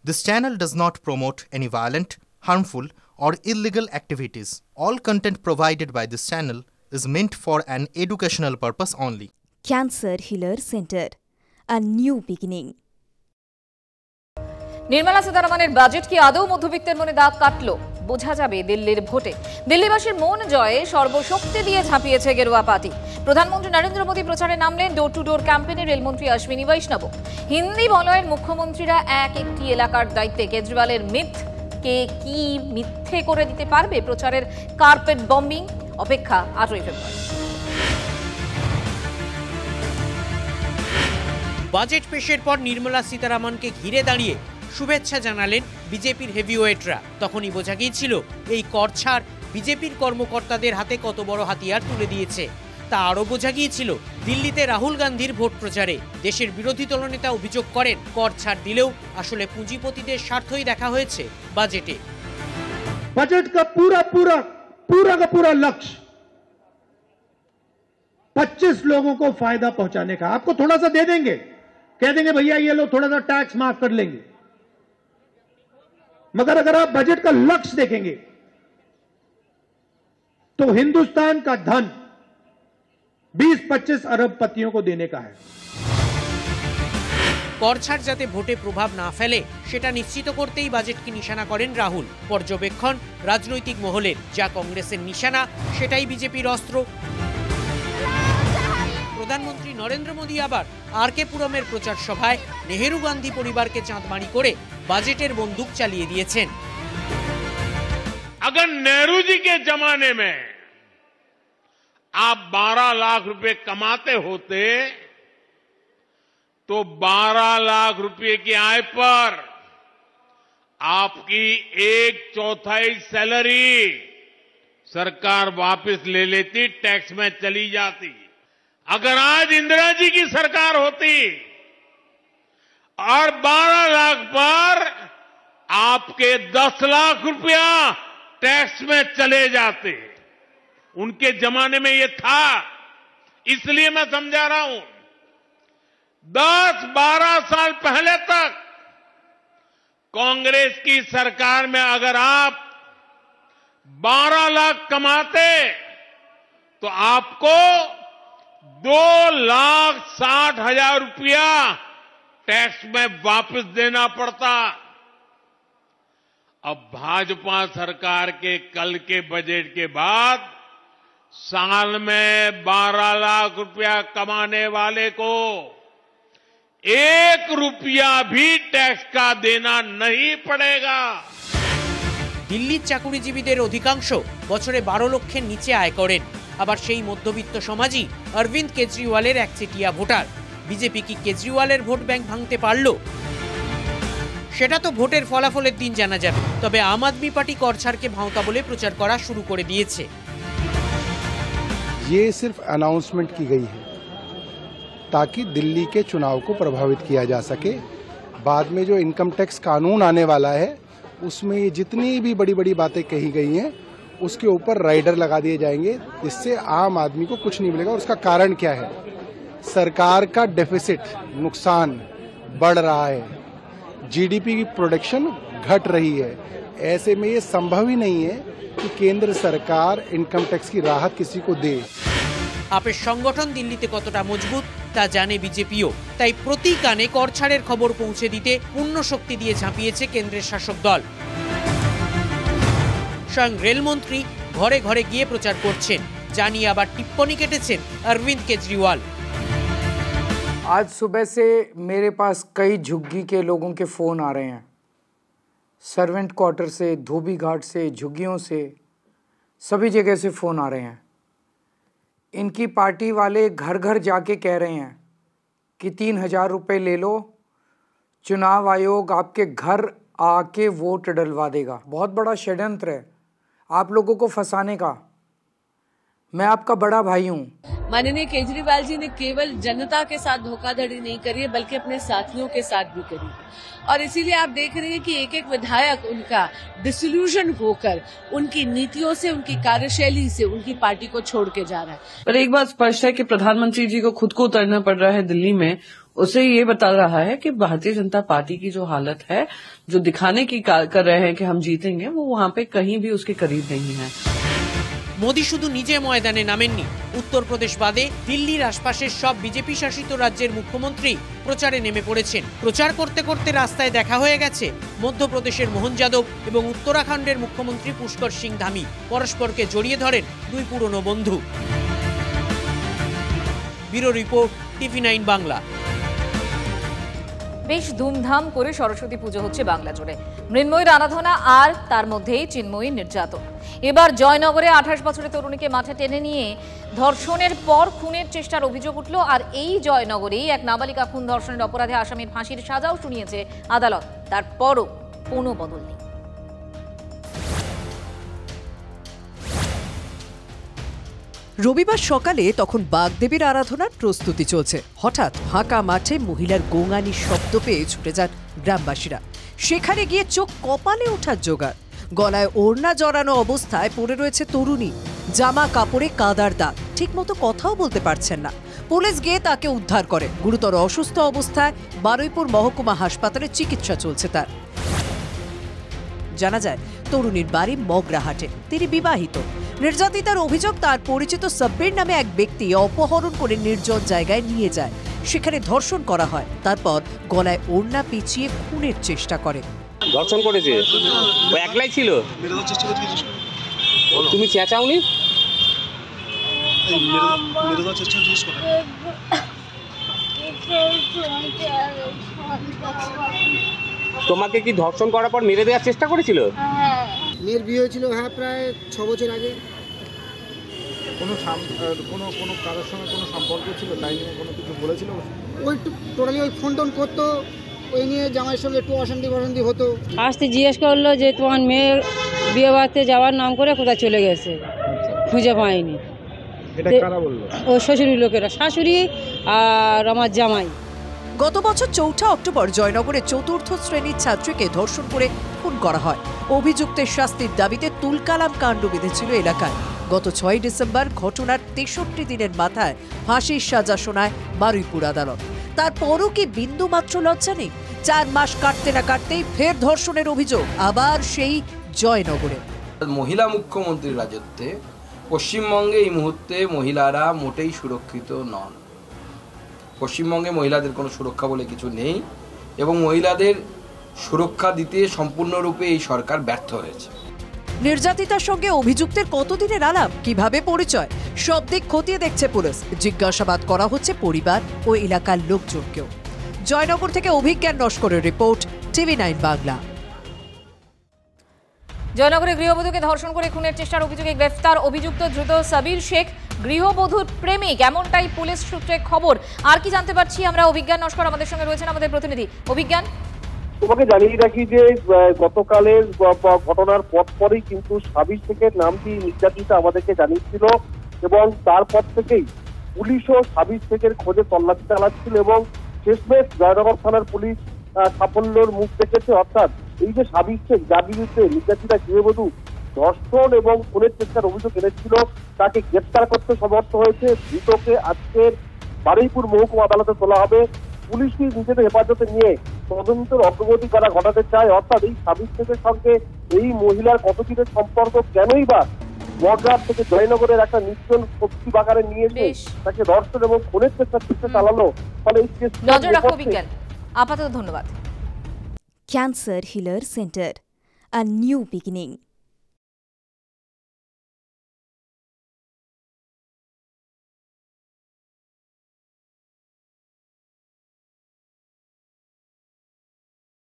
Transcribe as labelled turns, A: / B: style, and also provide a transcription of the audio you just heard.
A: This channel does not promote any violent, harmful, or illegal activities. All content provided by this channel is meant for an educational purpose only.
B: Cancer Healer Center, a new beginning.
C: Nirmala সীতারামনের budget কি আদৌ মধ্যবিত্তের মনে দাগ কাটলো? বোঝা যাবে দিল্লির ভোটে। দিল্লিবাসীর মন জয়ে সর্বশক্তি দিয়ে ঝাঁপিয়েছে গেরুয়া পার্টি। প্রধানমন্ত্রী নরেন্দ্র মোদী প্রচারে নামলেন। ডোর টু ডোর ক্যাম্পেইনে রেলমন্ত্রী অশ্বিনী বৈষ্ণব। হিন্দি বলয়ের মুখ্যমন্ত্রীরা এক একটি এলাকার দায়িত্বে। কেজরিওয়ালের মিথকে কি মিথ্যে করে দিতে পারবে প্রচারের কার্পেট বম্বিং? অপেক্ষা 8ই ফেব্রুয়ারি।
D: বাজেট পেশের পর নির্মলা সীতারামনকে ঘিরে দাঁড়িয়ে শুভেচ্ছা জানালেন বিজেপির হেভিওয়েটরা। তখনই বোঝা গিয়েছিল এই কর ছাড় বিজেপির কর্মকর্তাদের হাতে কত বড় হাতিয়ার তুলে দিয়েছে। তা আরও বোঝা গিয়েছিল দিল্লিতে রাহুল গান্ধীর ভোট প্রচারে। দেশের বিরোধী দলনেতা অভিযোগ করেন, কর ছাড় দিলেও আসলে পুঁজিপতিদের স্বার্থই দেখা হয়েছে বাজেটে।
E: बजट का पूरा लक्ष्य 25 लोगों को फायदा पहुंचाने का। आपको थोड़ा सा दे देंगे, कह देंगे भैया ये लो थोड़ा सा टैक्स माफ कर लेंगे, मगर अगर आप बजट का लक्ष्य देखेंगे तो हिंदुस्तान का धन 20-25 अरबपतियों को देने का है।
D: কর ছাড় যাতে ভোটে প্রভাব না ফেলে সেটা নিশ্চিত করতেই বাজেটকে নিশানা করেন রাহুল। পর্যবেক্ষণ রাজনৈতিক মহলের, যা কংগ্রেসের নিশানা সেটাই বিজেপির অস্ত্র। প্রধানমন্ত্রী নরেন্দ্র মোদী আবার আরকে পুরমের প্রচার সভায় নেহেরু গান্ধী পরিবারকে চাঁদমারি করে বাজেটের বন্দুক চালিয়ে দিয়েছেন।
F: अगर नेहरू जी के जमाने में आप 12 लाख रुपए कमाते होते तो 12 लाख रुपए की आय पर आपकी 1/4 सैलरी सरकार वापस ले लेती, टैक्स में चली जाती। अगर आज इंदिरा जी की सरकार होती और 12 लाख पर आपके 10 लाख रुपया टैक्स में चले जाते। उनके जमाने में ये था, इसलिए मैं समझा रहा हूं। 10-12 साल पहले तक कांग्रेस की सरकार में अगर आप 12 लाख कमाते तो आपको 2,60,000 रुपया टैक्स में वापस देना पड़ता। अब भाजपा सरकार के कल के बजट के बाद साल में 12 लाख रुपया कमाने वाले को 1 रुपया भी टैक्स का देना नहीं पड़ेगा।
D: দিল্লির চাকুরিজীবীদের অধিকাংশ বছরে 12 লক্ষের নিচে আয় করেন। আবার সেই মধ্যবিত্ত সমাজই অরবিন্দ কেজরিওয়ালের একচেটিয়া ভোটার। বিজেপি কি কেজরিওয়ালের ভোট ব্যাংক ভাঙতে পারল? সেটা তো ভোটের ফলাফলের দিন জানা যাবে। তবে আম আদমি পার্টি কর ছাড়কে ভাঁওতা বলে প্রচার করা শুরু করে দিয়েছে।
G: ये सिर्फ अनाउंसमेंट की गई है ताकि दिल्ली के चुनाव को प्रभावित किया जा सके। बाद में जो इनकम टैक्स कानून आने वाला है उसमें ये जितनी भी बड़ी बड़ी बातें कही गई हैं उसके ऊपर राइडर लगा दिए जाएंगे, जिससे आम आदमी को कुछ नहीं मिलेगा। और उसका कारण क्या है? सरकार का डेफिसिट, नुकसान बढ़ रहा है, जीडीपी की प्रोडक्शन घट रही है। ऐसे में ये संभव ही नहीं है कि केंद्र सरकार इनकम टैक्स की राहत किसी को दे।
D: আপের সংগঠন দিল্লিতে কতটা মজবুত তা জানে বিজেপিও। তাই প্রতি কানে কর ছাড়ের খবর পৌঁছে দিতে পূর্ণ শক্তি দিয়ে ঝাঁপিয়েছে কেন্দ্রের শাসক দল। স্বয়ং রেলমন্ত্রী ঘরে ঘরে গিয়ে প্রচার করছেন, জানিয়ে আবার টিপ্পणी কেটেছেন অরবিন্দ কেজরিওয়াল।
H: आज सुबह से मेरे पास कई झुग्गी के लोगों के फ़ोन आ रहे हैं, सर्वेंट क्वार्टर से, धोबी घाट से, झुग्गियों से, सभी जगह से फ़ोन आ रहे हैं। इनकी पार्टी वाले घर घर जाके कह रहे हैं कि 3,000 रुपये ले लो, चुनाव आयोग आपके घर आके वोट डलवा देगा। बहुत बड़ा षड्यंत्र है आप लोगों को फंसाने का। मैं आपका बड़ा भाई हूँ।
I: माननीय केजरीवाल जी ने केवल जनता के साथ धोखाधड़ी नहीं करी है बल्कि अपने साथियों के साथ भी करी है, और इसीलिए आप देख रहे हैं कि एक एक विधायक उनका डिसल्यूशन होकर उनकी नीतियों से, उनकी कार्यशैली से उनकी पार्टी को छोड़ के जा रहा है।
J: पर एक बात स्पष्ट है कि प्रधानमंत्री जी को खुद को उतरना पड़ रहा है दिल्ली में
I: उससे ये बता रहा है कि भारतीय जनता पार्टी की जो हालत है, जो दिखाने की कर रहे हैं कि हम जीतेंगे, वो वहां पे कहीं भी उसके करीब नहीं है।
D: মোদী শুধু নিজে ময়দানে নামেননি, উত্তরপ্রদেশ বাদে দিল্লির আশপাশের সব বিজেপি শাসিত রাজ্যের মুখ্যমন্ত্রী প্রচারে নেমে পড়েছেন। প্রচার করতে করতে রাস্তায় দেখা হয়ে গেছে মধ্যপ্রদেশের মোহন যাদব এবং উত্তরাখণ্ডের মুখ্যমন্ত্রী পুষ্কর সিং ধামি। পরস্পরকে জড়িয়ে ধরেন দুই পুরনো বন্ধু। Bureau report, TV9 Bangla.
C: বেশ ধুমধাম করে সরস্বতী পুজো হচ্ছে বাংলা জুড়ে। মৃন্ময়ীর আরাধনা আর তার মধ্যেই চিন্ময়ীর নির্যাতন। এবার জয়নগরে 28 বছরের তরুণীকে মাঠে টেনে নিয়ে ধর্ষণের পর খুনের চেষ্টার অভিযোগ উঠল। আর এই জয়নগরেই এক নাবালিকা খুন ধর্ষণের অপরাধে আসামির ফাঁসির সাজাও শুনিয়েছে আদালত। তারপরও কোনো বদল নেই।
J: রবিবার সকালে তখন বাগদেবীর আরাধনার প্রস্তুতি চলছে। হঠাৎ ফাঁকা মাঠে মহিলার গোঙানির শব্দ পেয়ে ছুটে যান গ্রামবাসীরা। সেখানে গিয়ে চোখ কপালে ওঠার জোগাড়। গলায় ওড়না জড়ানো অবস্থায় পড়ে রয়েছে তরুণী, জামা কাপড়ে কাদার দাগ, ঠিকমতো কথাও বলতে পারছেন না। পুলিশ গিয়ে তাকে উদ্ধার করে। গুরুতর অসুস্থ অবস্থায় বারুইপুর মহকুমা হাসপাতালে চিকিৎসা চলছে তার। জানা যায় তরুণীর বাড়ি মগরাহাটে, তিনি বিবাহিত। নির্যাতিতার অভিযোগ, তার পরিচিত সাব্বির নামে এক ব্যক্তি অপহরণ করে নির্জন জায়গায় নিয়ে যায়, সেখানে ধর্ষণ করা হয়, তারপর গলায় ওড়না পেঁচিয়ে খুনের চেষ্টা করে।
K: ধর্ষণ করেছে, ও একলাই ছিল? তুমি চেঁচাওনি? তোমাকে কি ধর্ষণ করার পর মেরে দেওয়ার চেষ্টা করেছিল?
L: মেয়ের বিয়ে হয়েছিল প্রায় 6 বছর আগে। কোনো কারোর সঙ্গে কোনো সম্পর্ক ছিল, তাই নিয়ে কোনো কিছু বলেছিল? ওই টোটালি ওই ফোন টোন করতো, ওই নিয়ে জামাইয়ের সঙ্গে একটু অশান্তি হতো।
M: আসতে জিজ্ঞেস করলো যে তোমার মেয়ে বিয়ে বাড়িতে যাওয়ার নাম করে কোথায় চলে গেছে, খুঁজে পায়নি।
L: এটা কারা বললো?
M: ও শ্বশুরি লোকেরা, শাশুড়ি আর আমার জামাই।
J: গত বছর 4 অক্টোবর জয়নগরে 4র্থ শ্রেণীর ছাত্রীকে ধর্ষণ করে খুন করা হয়। অভিযুক্তের শাস্তির দাবিতে তুলকালাম কাণ্ড বেঁধেছিল এলাকায়। গত 6 ডিসেম্বর ঘটনার 63 দিনের মাথায় ফাঁসির সাজা শোনায় বারুইপুর আদালত। তারপরও কি বিন্দু মাত্র লজ্জা নেই? 4 মাস কাটতে না কাটতেই ফের ধর্ষণের অভিযোগ, আবার সেই জয়নগরে।
N: মহিলা মুখ্যমন্ত্রীর রাজত্বে পশ্চিমবঙ্গে এই মুহূর্তে মহিলারা মোটেই সুরক্ষিত নন। পশ্চিমবঙ্গে মহিলাদের কোনো সুরক্ষা বলে কিছু নেই এবং মহিলাদের সুরক্ষা দিতে সম্পূর্ণরূপে এই সরকার ব্যর্থ হয়েছে।
J: নির্যাতিতার সঙ্গে অভিযুক্তের কতদিনের আলাপ, কিভাবে পরিচয়, সব দিক খতিয়ে দেখছে পুলিশ। জিজ্ঞাসাবাদ করা হচ্ছে পরিবার ও এলাকার লোকজনকেও। জয়নগর থেকে অভিজ্ঞান নস্করের রিপোর্ট, TV9 বাংলা।
C: জয়নগরে গৃহবধূকে ধর্ষণ করে খুনের চেষ্টার অভিযোগে গ্রেফতার অভিযুক্ত ধৃত সাবির শেখ গৃহবধূর প্রেমিক, এমনটাই পুলিশ সূত্রে খবর। আর কি জানতে পারছি আমরা? অভিজ্ঞান নস্কর আমাদের সঙ্গে রয়েছেন, আমাদের প্রতিনিধি। অভিজ্ঞান,
O: তোমাকে জানিয়ে রাখি যে গতকালের ঘটনার পরপরই কিন্তু সাবির শেখের নামটি নির্যাতিতা আমাদেরকে জানিয়েছিল এবং তারপর থেকেই পুলিশও সাবির শেখের খোঁজে তল্লাশি চালাচ্ছিল এবং শেষমেশ জয়নগর থানার পুলিশ সাফল্যের মুখ দেখেছে। অর্থাৎ এই যে সাবির শেখ, যার বিরুদ্ধে নির্যাতিতা গৃহবধূ ধর্ষণ এবং খুনের চেষ্টার অভিযোগ এনেছিল, তাকে গ্রেপ্তার করতে সমর্থ হয়েছে। ধৃতকে আজকের বারুইপুর মহকুমা আদালতে তোলা হবে। পুলিশই নিজেদের হেফাজতে নিয়ে তদন্তের অগ্রগতি করা ঘটাতে চায়। অর্থাৎ এই সাবির শেখের সঙ্গে এই মহিলার কতদিনের সম্পর্ক, কেনই বা মগরাহাট থেকে জয়নগরের একটা নির্জন সবজি বাগানে নিয়ে এসে তাকে ধর্ষণ এবং খুনের চেষ্টা চালালো। ফলে এই
C: নজর রাখো অভিজ্ঞান। আপাতত ধন্যবাদ।
B: Cancer Healer Center, a new beginning.